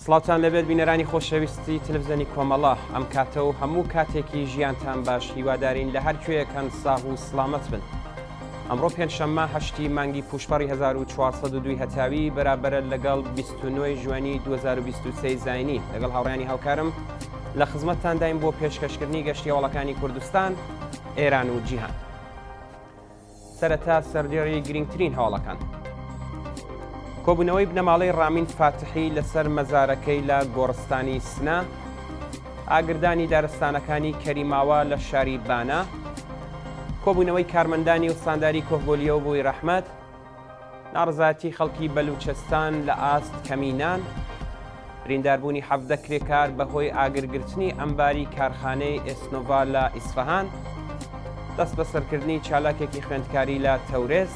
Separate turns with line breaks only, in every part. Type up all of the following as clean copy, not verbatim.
سڵاوتان لەبێت بینەرانی خۆشەویستی تەلەڤیزیۆنی کۆمەڵە ئەم کاتە و هەموو کاتێکی ژیانتان باش هیوادارین لە هەر کوێیەکان ساغ و سڵامەت بن. ئەمڕۆ پێنجشەممە 8 مانگی پوشپەڕی 1402 هەتاوی بەرابەرە لەگەڵ 29 ژوانی 2023 زاینی لەگەڵ هاوڕێیانی هاوکارم لە خزمەتتان دایم بۆ پێشکەشکردنی گەشتی هەوڵەکانی کوردستان، ئێران و جیهان. سەرەتا سەردێڕی گرنگترین هەوڵەکان. کۆبوونەوەی بنەماڵەی ڕامین فاتحی لەسەر مەزارەکەی لە گۆڕستانی سنە، ئاگردانی دارستانەکانی کەریماوە لە شاری بانە، کۆبوونەوەی کارمەندانی وستانداری کۆهگۆلیەوە بۆی ڕەحمەت، ناڕزایەتی خەڵکی بەلوچستان لە ئاست کەمینان، برینداربوونی 17 کرێکار بەهۆی ئاگرگرتنی ئەمباری کارخانەی ئێسنۆڤا لە ئیسفەهان، دەست بەسەرکردنی چالاکێکی خوێندکاری لە تەورێز،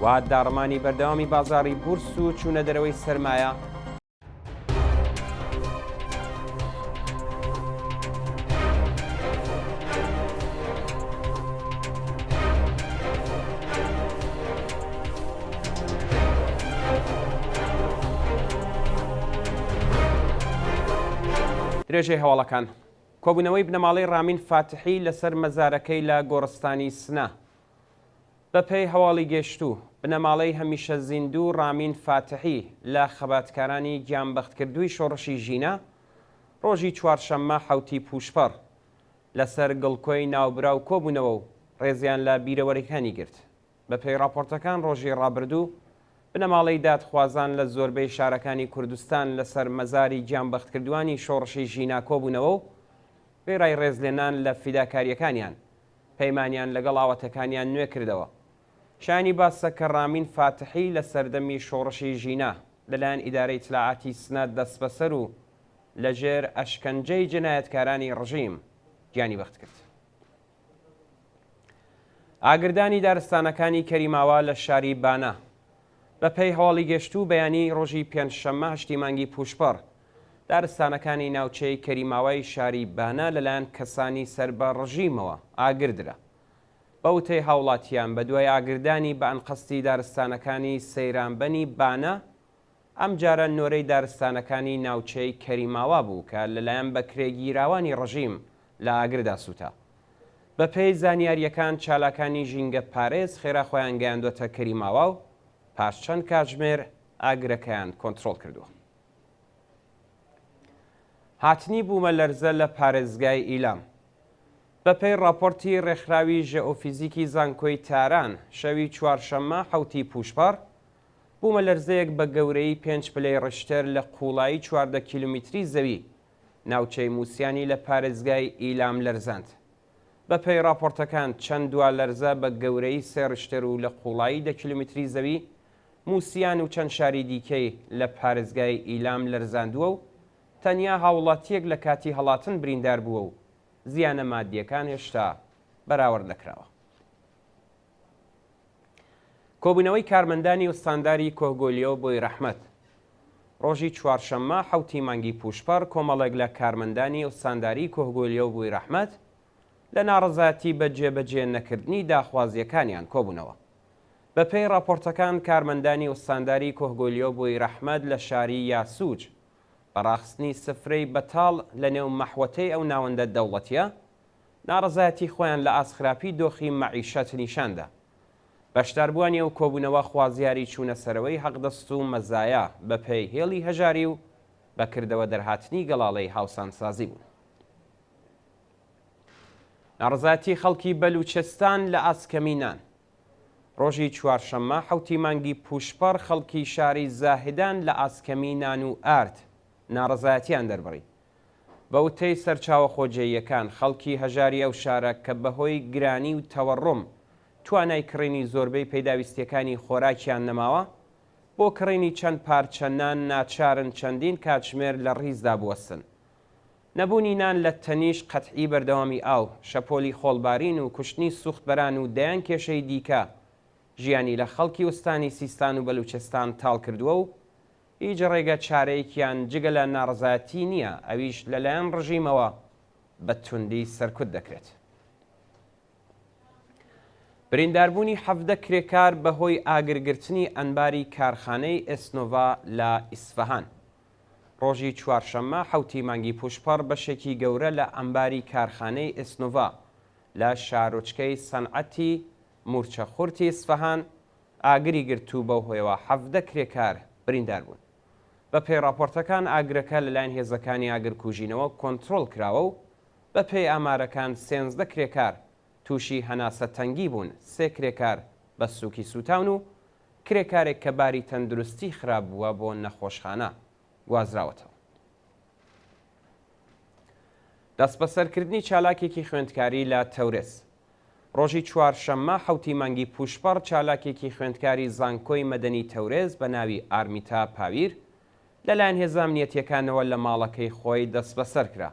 و داڕمانی بەردەوامی بازاڕی بورس و چوونە دەرەوەی سەرمایە. درێژەی هەواڵەکان. کۆبوونەوەی بنەماڵەی ڕامین فاتحی لەسەر مەزارەکەی لە گۆڕستانی سنە. بەپێی هەواڵی گەشتوو، بنەماڵەی هەمیشە زیندوو ڕامین فاتحی لە خەباتکارانی گیانبەختکردووی شۆڕشی ژینە ڕۆژی چوارشەممە 7 پوشپەڕ لەسەر گڵکۆی ناوبراو کۆبوونەوە و ڕێزیان لە بیرەوەریەکانی گرت. بەپێی راپۆرتەکان ڕۆژی ڕابردوو، بنەماڵەی دادخوازان لە زۆربەی شارەکانی کوردستان لەسەر مەزاری گیانبەختکردوانی شۆڕشی ژینا کۆبوونەوە و وێرای ڕێزلێنان لە فیداکاریەکانیان پەیمانیان لەگەڵ ئاواتەکانیان نوێ کردەوە. شانی باسە کە ڕامین فاتحی لە سەردەمی شۆڕشی ژینە لەلایەن ئیدارەی ئیتلاعاتی سنە دەست بەسەر و لەژێر ئەشکەنجەی جنایەتکارانی ڕژیم گیانی بەخت کرد. ئاگردانی دارستانەکانی کەریماوە لە شاری بانە. بەپێی هەواڵی گەشتوو بەیانی ڕۆژی پێنجشەممە 8 مانگی پوشپەڕ، دارستانەکانی ناوچەی کەریماوای شاری بانە لەلایەن کەسانی سەر بە ڕژیمەوە ئاگردرا. بەوتەی هاوڵاتیان بە دوای ئاگردانی بە ئەنقەستی دارستانەکانی سەیرانبەنی بانە، ئەم جارە نۆرەی دارستانەکانی ناوچەی کەریماوا بوو کە لەلایەن بەکرێگیراوانی ڕژیم لە ئاگردا سووتا. بەپێی زانیاریەکان، چالاکانی ژینگە پارێز خێرا خۆیان گەیاندۆتە کەریماوا و پاش چەند کاتژمێر ئاگرەکەیان کۆنتڕۆڵ کردووە. هاتنی بوومە لەرزە لە پارێزگای ئیلام. بەپێی راپۆرتی ڕێکخراوی ژێئۆفیزیکی زانکۆی تاران شەوی چوارشەممە 7 پوشپەڕ، بوومە لەرزەیەک بە گەورەی 5 پلەی ڕشتر لە قوڵایی 14 کیلومتری زەوی ناوچەی موسیانی لە پارێزگای ئیلام لەرزاند. بەپێی راپۆرتەکان، چەند دوا لەرزە بە گەورەی 3 ڕشتر و لە قوڵایی 10 کیلومتری زەوی موسیان و چەند شاری دیکەی لە پارێزگای ئیلام لەرزاندووە و تەنیا هاوڵاتیەک لە کاتی هەڵاتن بریندار بووە و زیانە مادیەکان هێشتا بەراورد نەکراوە. کۆبوونەوەی کارمەندانی وستانداری کۆهگۆلیەوە بۆی ڕەحمەت. ڕۆژی چوارشەممە 7 مانگی پوشپەڕ، کۆمەڵێک لە کارمەندانی وستانداری کۆهگۆلیەوە بۆی ڕەحمەت لە ناڕەزایەتی بە جێبەجێ نەکردنی داخوازیەکانیان کۆبوونەوە. بەپێی راپۆرتەکان، کارمەندانی وستانداری کۆهگۆلیەوە بۆی ڕەحمەت لە شاری یاسووج بەڕاخستنی سفرەی بەتاڵ لە نێو مەحوەتەی ئەو ناوەندە دەوڵەتیە ناڕەزایەتی خۆیان لە ئاسخراپی دۆخی مەعیشەت نیشاندا. بەشداربووانی ئەو کۆبوونەوە خوازیاری چوونەسەرەوەی حەقدەست و مەزایە بەپێی هێڵی هەژاری و بەکردەوە دەرهاتنی گەڵاڵەی هاوسانسازی بوون. ناڕەزایەتی خەڵکی بەلوچستان لە ئاسکەمینان. ڕۆژی چوارشەممە 7 مانگی پوشپەڕ، خەڵکی شاری زاهدان لە ئاسکەمینان و ئارد ناڕەزایەتیان دەربڕی. بە وتەی سەرچاوە خۆجێیەکان، خەڵکی هەژاری ئەو شارە کە بەهۆی گرانی و تەوەڕۆم توانای کڕینی زۆربەی پێداویستیەکانی خۆراکیان نەماوە، بۆ کڕینی چەند پارچەنان ناچارن چەندین کاتژمێر لە ڕیزدا بوەستن. نەبوونی نان لە تەنیش قەتعی بەردەوامی ئاو، شەپۆلی خۆڵبارین و کوشتنی سوختبەران و دەیان کێشەی دیکە ژیانی لە خەڵکی وستانی سیستان و بەلوچستان تاڵ کردووە و هیچ ڕێگە چارەیەکیان جگە لە ناڕەزایەتی نییە، ئەویش لەلایەن ڕژیمەوە بە توندی سەرکوت دەکرێت. برینداربوونی 17 کرێکار بەهۆی ئاگرگرتنی ئەنباری کارخانەی ئێسنۆڤا لە ئیسفەهان. ڕۆژی چوارشەممە حوتی مانگی پوشپەڕ بەشێکی گەورە لە ئەمباری کارخانەی ئیسنۆڤا لە شارۆچکەی سەنعەتی مورچەخورتی ئیسفەهان ئاگری گرتو بەو هۆیەوە 17 کرێکار بریندار بوون. بە پێی راپۆرتەکان ئاگرەکە لەلایەن هێزەکانی ئاگرکوژینەوە کۆنتڕۆڵ کراوە و بە پێی ئامارەکان 13 کرێکار تووشی هەناسە تەنگی بوون، 3 کرێکار بە سووکی سوتاون و کرێکارێک کە باری تەندروستی خراپ بووە بۆ نەخۆشخانە گوازراوەتەوە. دەست بەسەرکردنی چالاکێکی خوێندکاری لە تەورێز. ڕۆژی چوارشەممە حوتی مانگی پوشپەڕ چالاکێکی خوێندکاری زانکۆی مەدەنی تەورێز بە ناوی ئارمیتا پاویر لەلایەن هێزە ئەمنیەتیەکانەوە لە ماڵەکەی خۆی دەست بەسەر کرا.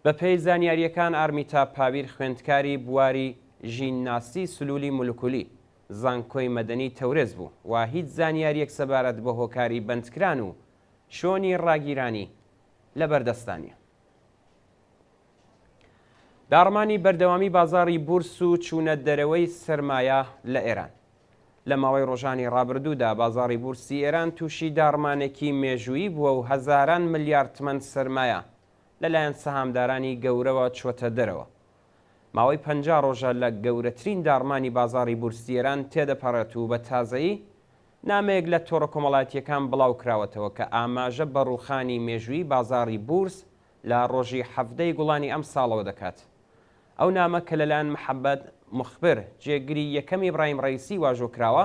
بە پێی زانیاریەکان ئارمیتا پاویر خوێندکاری بواری ژینناسی سلولی مولکولی زانکۆی مەدەنی تەورێز بوو و هیچ زانیاریەک سەبارەت بە هۆکاری بەندکران و شۆنی ڕاگیرانی لە بەردەستانیە. داڕمانی بەردەوامی بازاڕی بورس و چوونە دەرەوەی سەرمایە لە ئێران. لە ماوەی ڕۆژانی ڕابردوودا بازاڕی بورسی ئێران تووشی داڕمانێکی مێژووی بووە و هەزاران ملیارد تمەن سەرمایە لەلایەن سەهامدارانی گەورەوە چۆتە دەرەوە. ماوەی 50 ڕۆژە لە گەورەترین داڕمانی بازاڕی بورسی ئێران تێدەپەڕێت و بە تازایی نامەیەک لە تۆڕە کۆمەڵایەتیەکان بڵاو کراوەتەوە کە ئاماژە بە ڕووخانی مێژووی بازاڕی بورس لە ڕۆژی 7 گوڵانی ئەم ساڵەوە دەکات. ئەو نامە کە لەلایەن محەممەد مخبر جێگری یەکەمی ئیبراهیم ڕەیسی واژۆکراوە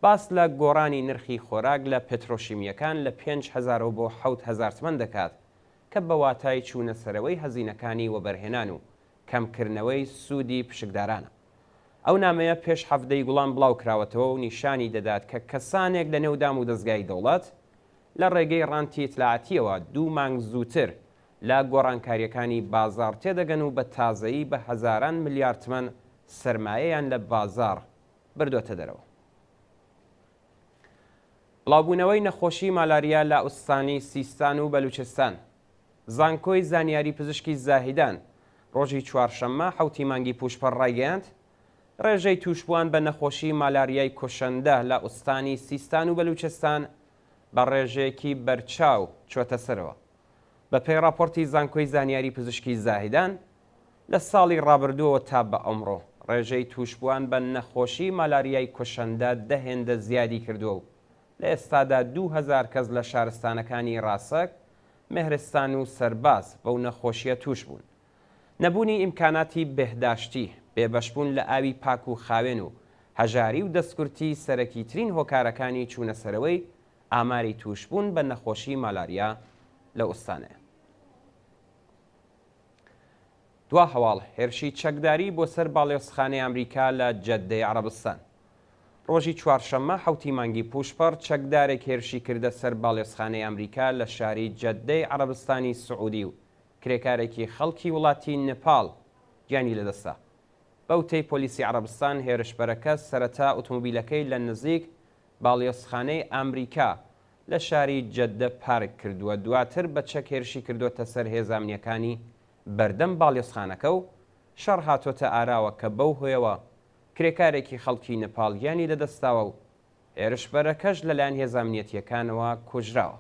باس لە گۆڕانی نرخی خۆراک لە پێترۆشیمیەکان لە 5,000 بۆ 7,000 تمەن دەکات کە بە واتای چوونە سەرەوەی هەزینەکانی وەبەرهێنان و کەمکردنەوەی سوودی پشکدارانە. ئەو نامەیە پێش 7 گوڵان بڵاو کراوەتەوە و نیشانی دەدات کە کەسانێک لە نێودام و دەستگای دەوڵەت لە ڕێگەی ڕانتی ئیتلاعاتیەوە 2 مانگ زووتر لە گۆڕانکاریەکانی بازار تێدەگەن و بە تازایی بە هەزاران ملیارد تمەن سەرمایەیان لە بازار بردۆتە دەرەوە. بڵاوبوونەوەی نەخۆشی مالاریا لە ئوستانی سیستان و بەلوچستان. زانکۆی زانیاری پزیشکی زاهیدان ڕۆژی چوارشەممە حوتی مانگی پوشپەڕ ڕایگەیاند ڕێژەی تووشبووان بە نەخۆشی مالاریای کوشەندە لە ئوستانی سیستان و بەلوچستان بە ڕێژەیەکی بەرچاو چۆتە سەرەوە. بە پێی راپۆرتی زانکۆی زانیاری پزیشکی زاهیدان لە ساڵی ڕابردووەوە تا بە ئەمڕۆ ڕێژەی تووشبووان بە نەخۆشی مالاریای کوشەندە دەهێندە زیادی کردووە و لە ئێستادا 2,000 کەس لە شارستانەکانی ڕاسەک، مێهرستان و سەرباز بەو نەخۆشیە توش بوون. نەبوونی ئیمکاناتی بێهداشتی، بێبەشبوون لە ئاوی پاک و خاوێن و هەژاری و دەستکورتی سەرەکی ترین هۆکارەکانی چوونە سەرەوەی ئاماری توشبوون بە نەخۆشی مالاریا لە ئوستانەیە. دوا هەواڵ هێرشی چەکداری بۆ سەر باڵێۆزخانەی ئەمریکا لە جەددەی عەرەبستان. ڕۆژی چوارشەممە حوتی مانگی پوشپەڕ چەکدارێک هێرشی کردە سەر باڵێۆزخانەی ئەمریکا لە شاری جەددەی عەرەبستانی سعودی و کرێکارێکی خەڵکی وڵاتی نێپاڵ گیانی لەدەستا. بەوتەی پۆلیسی عەرەبستان هێرشبەرەکە سەرەتا ئۆتۆمۆبیلەکەی لە نزیک باڵێۆزخانەی ئەمریکا لە شاری جەددە پارک کردووە، دواتر بە چەک هێرشی کردوتە سەر هێزە ئەمنیەکانی بەردەم باڵێۆزخانەکە و شەڕ هاتۆتە ئاراوە کە بەو هۆیەوە کرێکارێکی خەڵکی نەپاڵگیانی لەدەستاوە و هێرشبەرەکەش لەلایەن هێزە ئەمنیەتیەکانەوە کوژراوە.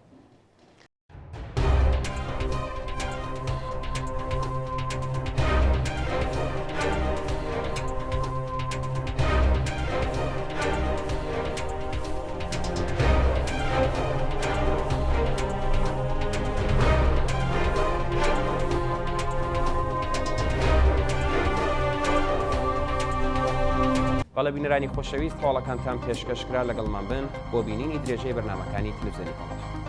بەڵە بینەرانی خۆشەویست، هەواڵەکانتان پێشکەشکرا لەگەڵمان بن بۆ بینینی درێژەی بەرنامەکانی تەلەڤیزیۆنی کۆمەڵ.